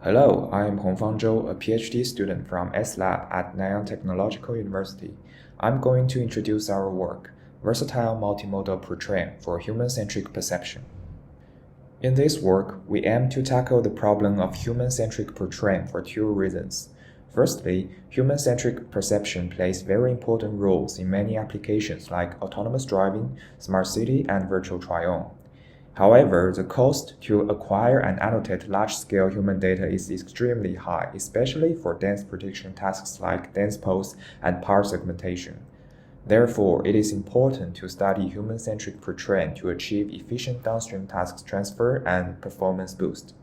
Hello, I am Hongfang Zhou, a PhD student from S-Lab at Nanyang Technological University. I'm going to introduce our work, Versatile Multi-Modal Pre-train for Human-Centric Perception. In this work, we aim to tackle the problem of human-centric pre-train for two reasons. Firstly, human-centric perception plays very important roles in many applications like autonomous driving, smart city, and virtual try-on. However, the cost to acquire and annotate large-scale human data is extremely high, especially for dense prediction tasks like dense pose and part segmentation. Therefore, it is important to study human-centric pre-train to achieve efficient downstream task transfer and performance boost.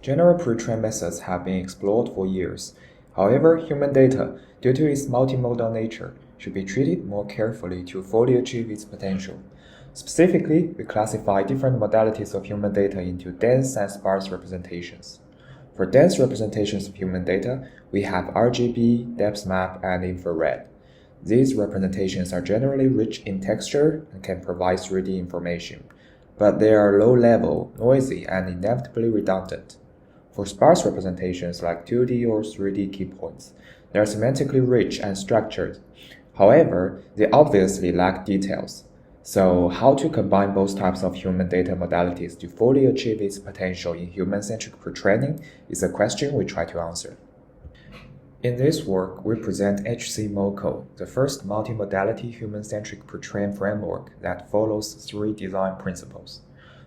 General pre-train methods have been explored for years. However, human data, due to its multimodal nature, should be treated more carefully to fully achieve its potential. Specifically, we classify different modalities of human data into dense and sparse representations. For dense representations of human data, we have RGB, depth map, and infrared. These representations are generally rich in texture and can provide 3D information, but they are low-level, noisy, and inevitably redundant. For sparse representations like 2D or 3D key points, they are semantically rich and structured. However, they obviously lack details. So, how to combine both types of human data modalities to fully achieve its potential in human-centric pre-training is a question we try to answer. In this work, we present HCMOCO, the first multi-modality human-centric pre-train framework that follows three design principles.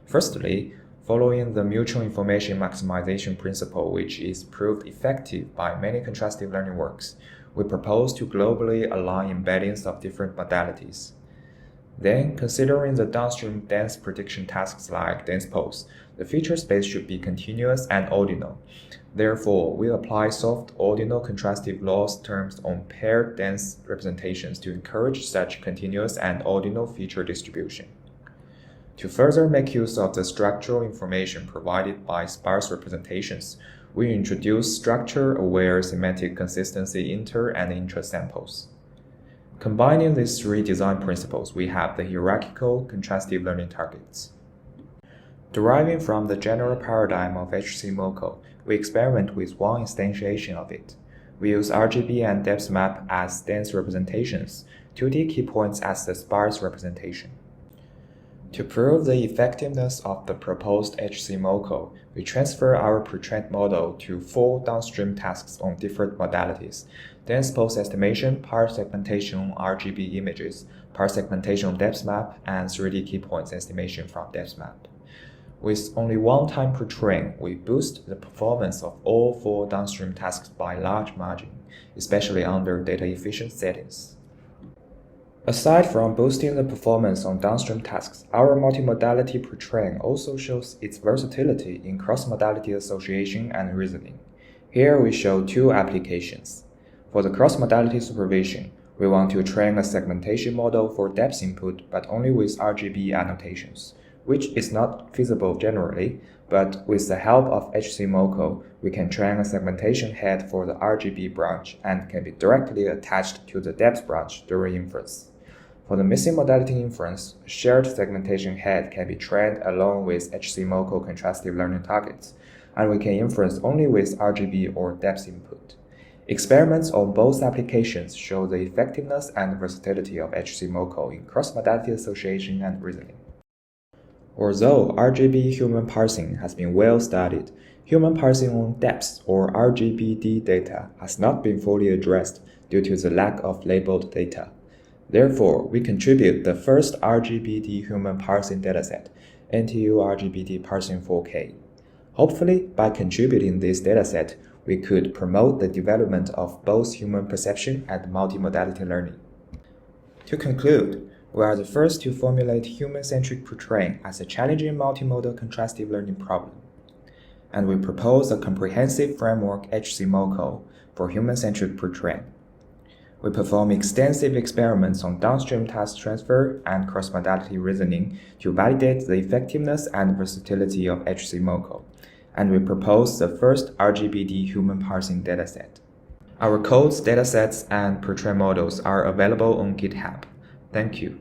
Firstly, following the mutual information maximization principle, which is proved effective by many contrastive learning works, we propose to globally align embeddings of different modalities. Then, considering the downstream dense prediction tasks like dense pose, the feature space should be continuous and ordinal. Therefore, we apply soft ordinal contrastive loss terms on paired dense representations to encourage such continuous and ordinal feature distribution. To further make use of the structural information provided by sparse representations, we introduce structure-aware semantic consistency inter- and intra-samples. Combining these three design principles, we have the hierarchical contrastive learning targets. Deriving from the general paradigm of HCMOCO, we experiment with one instantiation of it. We use RGB and depth map as dense representations, 2D key points as the sparse representation. To prove the effectiveness of the proposed HCMOCO, we transfer our pre-trained model to 4 downstream tasks on different modalities: dense pose estimation, part segmentation on RGB images, part segmentation on depth map, and 3D key points estimation from depth map. With only one time pre-train, we boost the performance of all 4 downstream tasks by large margin, especially under data-efficient settings. Aside from boosting the performance on downstream tasks, our multimodality pre-train also shows its versatility in cross-modality association and reasoning. Here we show 2 applications. For the cross-modality supervision, we want to train a segmentation model for depth input but only with RGB annotations, which is not feasible generally, but with the help of HCMOCO, we can train a segmentation head for the RGB branch and can be directly attached to the depth branch during inference. For the missing modality inference, a shared segmentation head can be trained along with HCMOCO contrastive learning targets, and we can inference only with RGB or depth input. Experiments on both applications show the effectiveness and versatility of HCMOCO in cross-modality association and reasoning. Although RGB human parsing has been well studied, human parsing on depth or RGBD data has not been fully addressed due to the lack of labeled data. Therefore, we contribute the first RGBD human parsing dataset, NTU RGBD parsing 4K. Hopefully, by contributing this dataset, we could promote the development of both human perception and multimodality learning. To conclude, we are the first to formulate human-centric pre-train as a challenging multimodal contrastive learning problem. And we propose a comprehensive framework HCMOCO for human-centric pre-train. We perform extensive experiments on downstream task transfer and cross-modality reasoning to validate the effectiveness and versatility of HCMOCO, and we propose the first RGBD human parsing dataset. Our codes, datasets, and pre-train models are available on GitHub. Thank you.